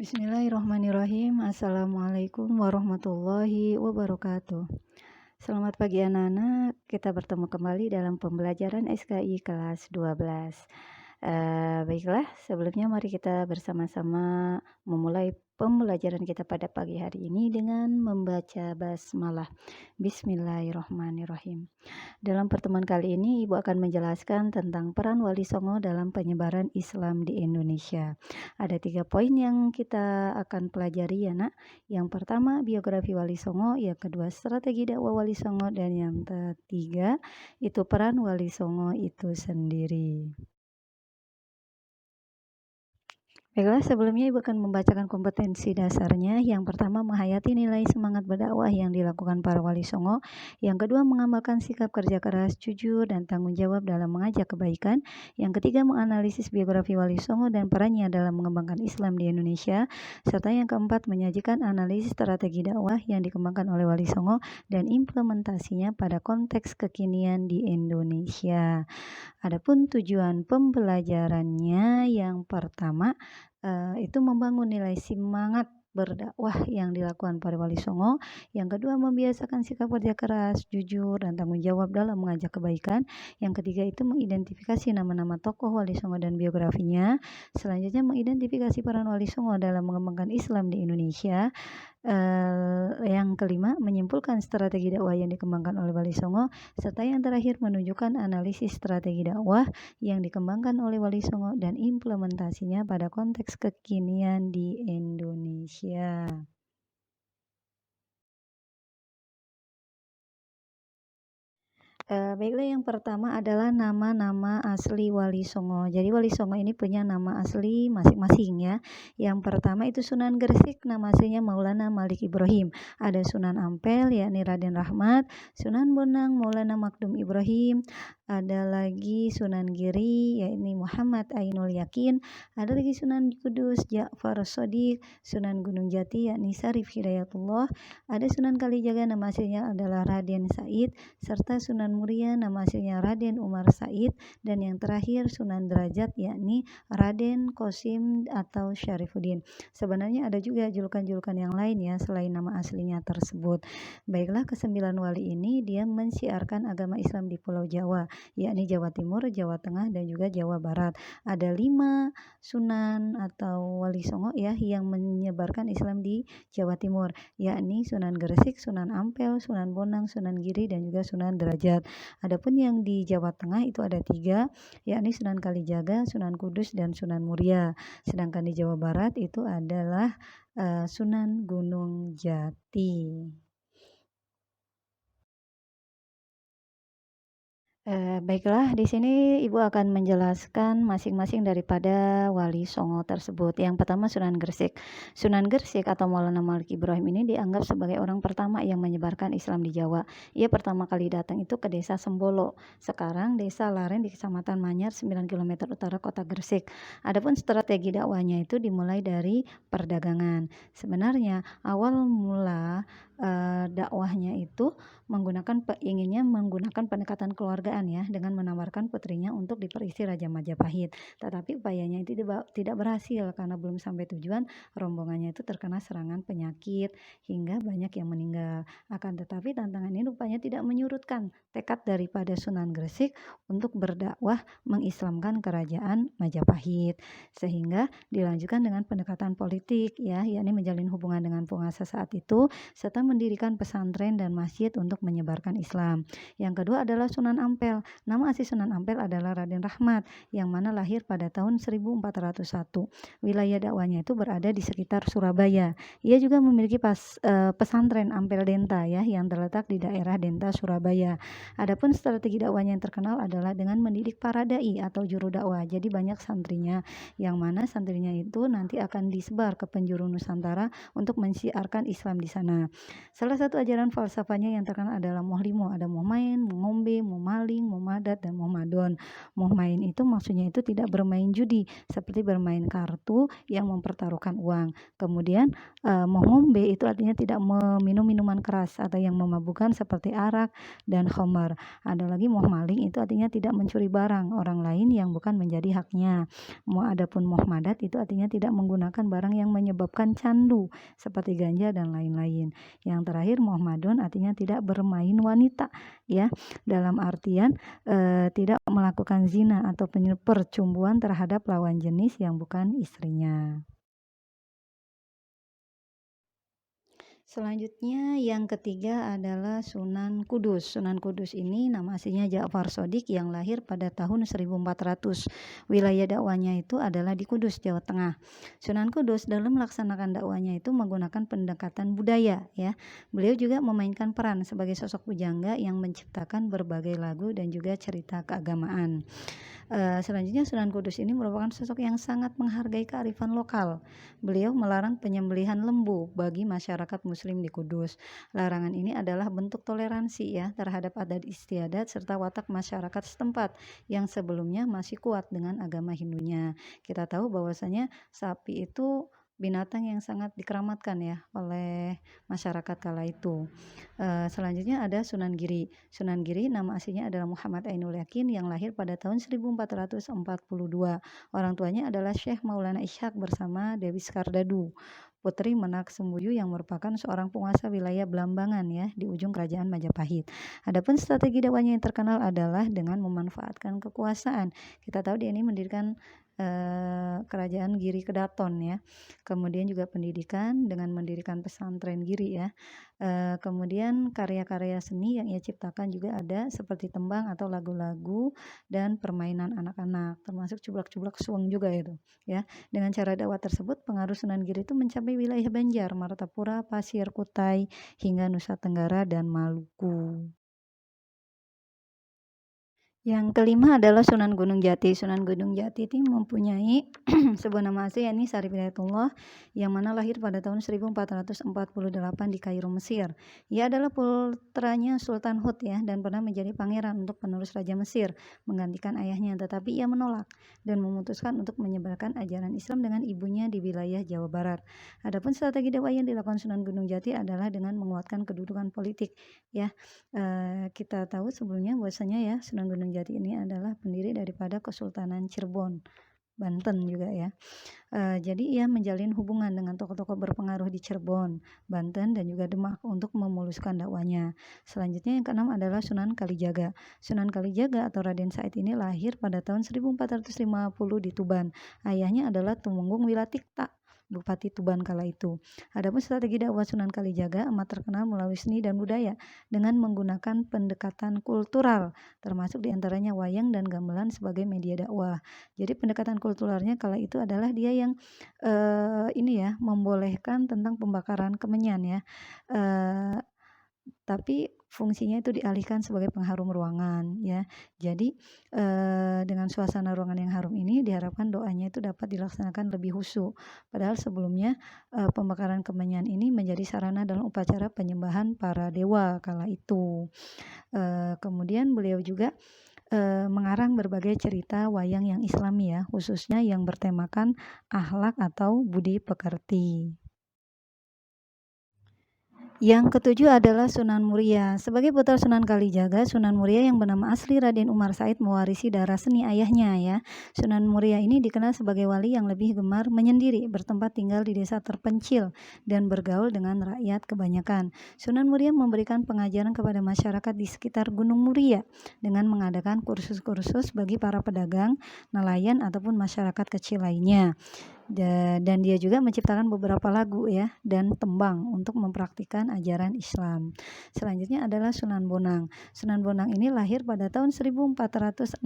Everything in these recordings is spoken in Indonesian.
Bismillahirrahmanirrahim. Assalamualaikum warahmatullahi wabarakatuh. Selamat pagi anak-anak, kita bertemu kembali dalam pembelajaran SKI kelas 12. Baiklah, sebelumnya mari kita bersama-sama memulai pembelajaran kita pada pagi hari ini dengan membaca basmalah. Bismillahirrahmanirrahim. Dalam pertemuan kali ini, Ibu akan menjelaskan tentang peran Wali Songo dalam penyebaran Islam di Indonesia. Ada 3 poin yang kita akan pelajari ya nak. Yang pertama, biografi Wali Songo. Yang kedua, strategi dakwah Wali Songo. Dan yang ketiga, itu peran Wali Songo itu sendiri. Baiklah, sebelumnya Ibu akan membacakan kompetensi dasarnya. Yang pertama, menghayati nilai semangat berdakwah yang dilakukan para wali songo. Yang kedua, mengamalkan sikap kerja keras, jujur, dan tanggung jawab dalam mengajak kebaikan. Yang ketiga, menganalisis biografi wali songo dan perannya dalam mengembangkan Islam di Indonesia. Serta yang keempat, menyajikan analisis strategi dakwah yang dikembangkan oleh wali songo dan implementasinya pada konteks kekinian di Indonesia. Adapun tujuan pembelajarannya yang pertama itu membangun nilai semangat berdakwah yang dilakukan para wali songo. Yang kedua, membiasakan sikap kerja keras, jujur, dan tanggung jawab dalam mengajak kebaikan. Yang ketiga itu mengidentifikasi nama-nama tokoh wali songo dan biografinya. Selanjutnya, mengidentifikasi peran wali songo dalam mengembangkan Islam di Indonesia. Yang kelima, menyimpulkan strategi dakwah yang dikembangkan oleh Wali Songo, serta yang terakhir menunjukkan analisis strategi dakwah yang dikembangkan oleh Wali Songo dan implementasinya pada konteks kekinian di Indonesia. Baiklah, yang pertama adalah nama-nama asli Wali Songo. Jadi Wali Songo ini punya nama asli masing-masing ya. Yang pertama itu Sunan Gresik, nama aslinya Maulana Malik Ibrahim. Ada Sunan Ampel yakni Raden Rahmat, Sunan Bonang Maulana Makdum Ibrahim, ada lagi Sunan Giri yakni Muhammad Ainul Yakin, ada lagi Sunan Kudus Ja'far Shodiq, Sunan Gunung Jati yakni Syarif Hidayatullah, ada Sunan Kalijaga nama aslinya adalah Raden Said, serta Sunan Muria nama aslinya Raden Umar Said, dan yang terakhir Sunan Derajat yakni Raden Qasim atau Syarifuddin. Sebenarnya ada juga julukan-julukan yang lain ya selain nama aslinya tersebut. Baiklah, kesembilan wali ini dia mensiarkan agama Islam di Pulau Jawa, yakni Jawa Timur, Jawa Tengah, dan juga Jawa Barat. Ada 5 sunan atau wali songo ya yang menyebarkan Islam di Jawa Timur, yakni Sunan Gresik, Sunan Ampel, Sunan Bonang, Sunan Giri, dan juga Sunan Derajat. Adapun yang di Jawa Tengah itu ada 3, yakni Sunan Kalijaga, Sunan Kudus, dan Sunan Muria. Sedangkan di Jawa Barat itu adalah Sunan Gunung Jati. Baiklah, di sini Ibu akan menjelaskan masing-masing daripada wali songo tersebut. Yang pertama Sunan Gresik. Sunan Gresik atau Maulana Malik Ibrahim ini dianggap sebagai orang pertama yang menyebarkan Islam di Jawa. Ia pertama kali datang itu ke desa Sembolo, sekarang desa Laren di Kecamatan Manyar 9 km utara kota Gresik. Adapun strategi dakwahnya itu dimulai dari perdagangan. Sebenarnya awal mula dakwahnya itu inginnya menggunakan pendekatan keluargaan ya, dengan menawarkan putrinya untuk diperistri Raja Majapahit. Tetapi upayanya itu tidak berhasil karena belum sampai tujuan, rombongannya itu terkena serangan penyakit hingga banyak yang meninggal. Akan tetapi tantangan ini rupanya tidak menyurutkan tekad daripada Sunan Gresik untuk berdakwah mengislamkan kerajaan Majapahit, sehingga dilanjutkan dengan pendekatan politik ya, yakni menjalin hubungan dengan penguasa saat itu serta mendirikan pesantren dan masjid untuk menyebarkan Islam. Yang kedua adalah Sunan Ampel. Nama asli Sunan Ampel adalah Raden Rahmat yang mana lahir pada tahun 1401. Wilayah dakwahnya itu berada di sekitar Surabaya. Ia juga memiliki pesantren Ampel Denta ya yang terletak di daerah Denta Surabaya. Adapun strategi dakwahnya yang terkenal adalah dengan mendidik para dai atau juru dakwah. Jadi banyak santrinya yang mana santrinya itu nanti akan disebar ke penjuru Nusantara untuk mensiarkan Islam di sana. Salah satu ajaran falsafahnya yang terkenal adalah moh limo, ada moh main, moh ngombe, moh maling, moh madat, dan moh madon. Moh main itu maksudnya itu tidak bermain judi, seperti bermain kartu yang mempertaruhkan uang. Kemudian moh ngombe itu artinya tidak meminum minuman keras atau yang memabukkan seperti arak dan khamar. Ada lagi moh maling itu artinya tidak mencuri barang orang lain yang bukan menjadi haknya. Adapun moh madat itu artinya tidak menggunakan barang yang menyebabkan candu seperti ganja dan lain-lain. Yang terakhir moh madon artinya tidak bermain wanita, ya, dalam artian tidak melakukan zina atau percumbuan terhadap lawan jenis yang bukan istrinya. Selanjutnya yang ketiga adalah Sunan Kudus. Sunan Kudus ini nama aslinya Ja'far Shodiq yang lahir pada tahun 1400. Wilayah dakwahnya itu adalah di Kudus, Jawa Tengah. Sunan Kudus dalam melaksanakan dakwahnya itu menggunakan pendekatan budaya, ya. Beliau juga memainkan peran sebagai sosok pujangga yang menciptakan berbagai lagu dan juga cerita keagamaan. Selanjutnya Sunan Kudus ini merupakan sosok yang sangat menghargai kearifan lokal. Beliau melarang penyembelihan lembu bagi masyarakat muslim di Kudus. Larangan ini adalah bentuk toleransi, ya, terhadap adat istiadat serta watak masyarakat setempat yang sebelumnya masih kuat dengan agama Hindunya. Kita tahu bahwasanya sapi itu binatang yang sangat dikeramatkan, ya, oleh masyarakat kala itu. Selanjutnya ada Sunan Giri. Sunan Giri nama aslinya adalah Muhammad Ainul Yakin yang lahir pada tahun 1442. Orang tuanya adalah Syekh Maulana Ishaq bersama Dewi Skardadu, putri Menak Sembuyu yang merupakan seorang penguasa wilayah Blambangan, ya, di ujung kerajaan Majapahit. Adapun strategi dakwahnya yang terkenal adalah dengan memanfaatkan kekuasaan. Kita tahu dia ini mendirikan kerajaan Giri Kedaton, ya. Kemudian juga pendidikan dengan mendirikan pesantren Giri, ya. Kemudian karya-karya seni yang ia ciptakan juga ada seperti tembang atau lagu-lagu dan permainan anak-anak, termasuk cublak-cublak suweng juga itu, ya. Dengan cara dakwah tersebut pengaruh Sunan Giri itu mencapai wilayah Banjar, Martapura, Pasir, Kutai, hingga Nusa Tenggara dan Maluku. Yang kelima adalah Sunan Gunung Jati. Sunan Gunung Jati itu mempunyai sebuah nama asli, yakni Syarif Hidayatullah, yang mana lahir pada tahun 1448 di Kairo, Mesir. Ia adalah putranya Sultan Hud, ya, dan pernah menjadi pangeran untuk penerus Raja Mesir, menggantikan ayahnya, tetapi ia menolak dan memutuskan untuk menyebarkan ajaran Islam dengan ibunya di wilayah Jawa Barat. Adapun strategi dakwah yang dilakukan Sunan Gunung Jati adalah dengan menguatkan kedudukan politik, ya. Kita tahu sebelumnya bahwasanya, ya, Sunan Gunung Jati ini adalah pendiri daripada Kesultanan Cirebon, Banten juga, ya. Jadi ia menjalin hubungan dengan tokoh-tokoh berpengaruh di Cirebon, Banten, dan juga Demak untuk memuluskan dakwahnya. Selanjutnya yang keenam adalah Sunan Kalijaga. Sunan Kalijaga atau Raden Said ini lahir pada tahun 1450 di Tuban. Ayahnya adalah Tumenggung Wilatikta, Bupati Tuban kala itu. Adapun strategi dakwah Sunan Kalijaga amat terkenal melalui seni dan budaya dengan menggunakan pendekatan kultural, termasuk diantaranya wayang dan gamelan sebagai media dakwah. Jadi pendekatan kulturalnya kala itu adalah dia yang membolehkan tentang pembakaran kemenyan, ya. Tapi fungsinya itu dialihkan sebagai pengharum ruangan, ya. Jadi dengan suasana ruangan yang harum ini diharapkan doanya itu dapat dilaksanakan lebih khusyuk. Padahal sebelumnya pembakaran kemenyan ini menjadi sarana dalam upacara penyembahan para dewa kala itu. Kemudian beliau juga mengarang berbagai cerita wayang yang Islami, ya, khususnya yang bertemakan akhlak atau budi pekerti. Yang ketujuh adalah Sunan Muria. Sebagai putra Sunan Kalijaga, Sunan Muria yang bernama asli Raden Umar Said mewarisi darah seni ayahnya, ya. Sunan Muria ini dikenal sebagai wali yang lebih gemar menyendiri, bertempat tinggal di desa terpencil, dan bergaul dengan rakyat kebanyakan. Sunan Muria memberikan pengajaran kepada masyarakat di sekitar Gunung Muria dengan mengadakan kursus-kursus bagi para pedagang, nelayan, ataupun masyarakat kecil lainnya. Dan dia juga menciptakan beberapa lagu, ya, dan tembang untuk mempraktikkan ajaran Islam. Selanjutnya adalah Sunan Bonang. Sunan Bonang ini lahir pada tahun 1465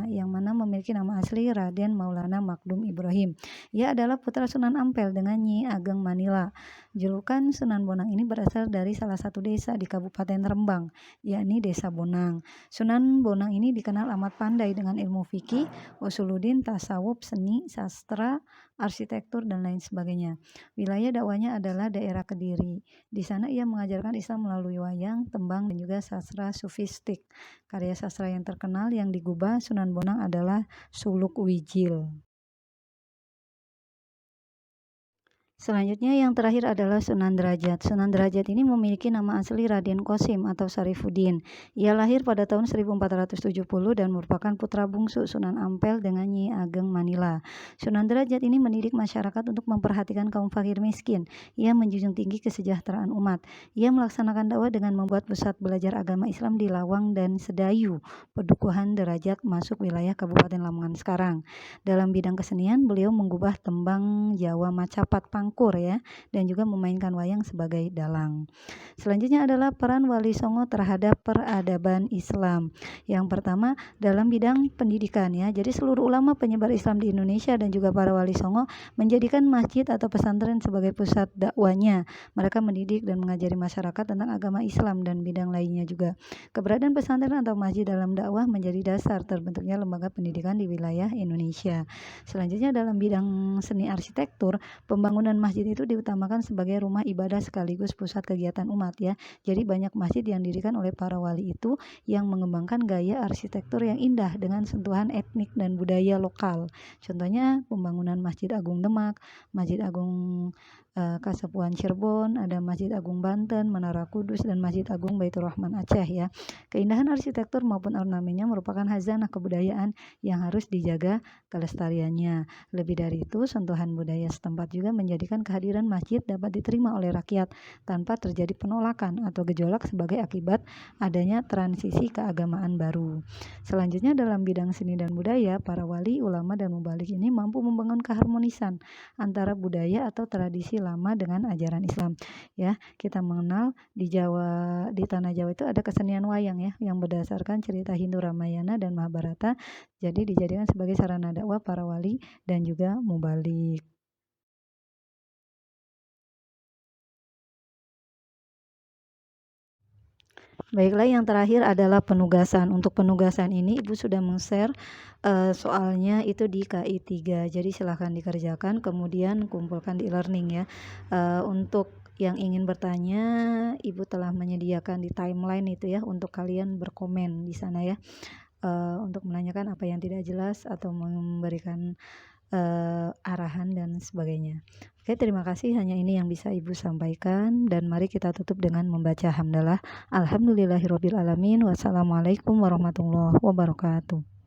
yang mana memiliki nama asli Raden Maulana Makdum Ibrahim. Ia adalah putra Sunan Ampel dengan Nyi Ageng Manila. Julukan Sunan Bonang ini berasal dari salah satu desa di Kabupaten Rembang, yakni Desa Bonang. Sunan Bonang ini dikenal amat pandai dengan ilmu fikih, usuluddin, tasawuf, seni, sastra, bahasa, arsitektur, dan lain sebagainya. Wilayah dakwahnya adalah daerah Kediri. Di sana ia mengajarkan Islam melalui wayang, tembang, dan juga sastra sufistik. Karya sastra yang terkenal yang digubah Sunan Bonang adalah Suluk Wijil. Selanjutnya yang terakhir adalah Sunan Derajat. Sunan Derajat ini memiliki nama asli Raden Qasim atau Sarifuddin. Ia lahir pada tahun 1470 dan merupakan putra bungsu Sunan Ampel dengan Nyi Ageng Manila. Sunan Derajat ini mendidik masyarakat untuk memperhatikan kaum fakir miskin. Ia menjunjung tinggi kesejahteraan umat. Ia melaksanakan dakwah dengan membuat pusat belajar agama Islam di Lawang dan Sedayu, Pedukuhan Derajat masuk wilayah Kabupaten Lamongan sekarang. Dalam bidang kesenian, beliau menggubah tembang Jawa Macapat Pangkur ya, dan juga memainkan wayang sebagai dalang. Selanjutnya adalah peran Wali Songo terhadap peradaban Islam. Yang pertama dalam bidang pendidikan ya. Jadi seluruh ulama penyebar Islam di Indonesia dan juga para Wali Songo menjadikan masjid atau pesantren sebagai pusat dakwanya. Mereka mendidik dan mengajari masyarakat tentang agama Islam dan bidang lainnya juga. Keberadaan pesantren atau masjid dalam dakwah menjadi dasar terbentuknya lembaga pendidikan di wilayah Indonesia. Selanjutnya dalam bidang seni arsitektur, pembangunan masjid itu diutamakan sebagai rumah ibadah sekaligus pusat kegiatan umat ya. Jadi banyak masjid yang didirikan oleh para wali itu yang mengembangkan gaya arsitektur yang indah dengan sentuhan etnik dan budaya lokal. Contohnya pembangunan Masjid Agung Demak, Masjid Agung Kasepuhan Cirebon, ada Masjid Agung Banten, Menara Kudus, dan Masjid Agung Baitur Rahman Aceh ya. Keindahan arsitektur maupun ornamennya merupakan khazanah kebudayaan yang harus dijaga kelestariannya. Lebih dari itu, sentuhan budaya setempat juga menjadikan kehadiran masjid dapat diterima oleh rakyat tanpa terjadi penolakan atau gejolak sebagai akibat adanya transisi keagamaan baru. Selanjutnya dalam bidang seni dan budaya, para wali, ulama, dan mubalik ini mampu membangun keharmonisan antara budaya atau tradisi lama dengan ajaran Islam. Ya, kita mengenal di Jawa, di tanah Jawa itu ada kesenian wayang ya, yang berdasarkan cerita Hindu Ramayana dan Mahabharata. Jadi dijadikan sebagai sarana dakwah para wali dan juga mubalik. Baiklah, yang terakhir adalah penugasan. Untuk penugasan ini Ibu sudah meng-share soalnya itu di KI 3. Jadi silahkan dikerjakan, kemudian kumpulkan di e-learning ya. Untuk yang ingin bertanya, Ibu telah menyediakan di timeline itu ya untuk kalian berkomen di sana ya. Untuk menanyakan apa yang tidak jelas atau memberikan arahan dan sebagainya. Oke, terima kasih. Hanya ini yang bisa Ibu sampaikan, dan mari kita tutup dengan membaca hamdalah. Alhamdulillahirobbilalamin. Wassalamualaikum warahmatullahi wabarakatuh.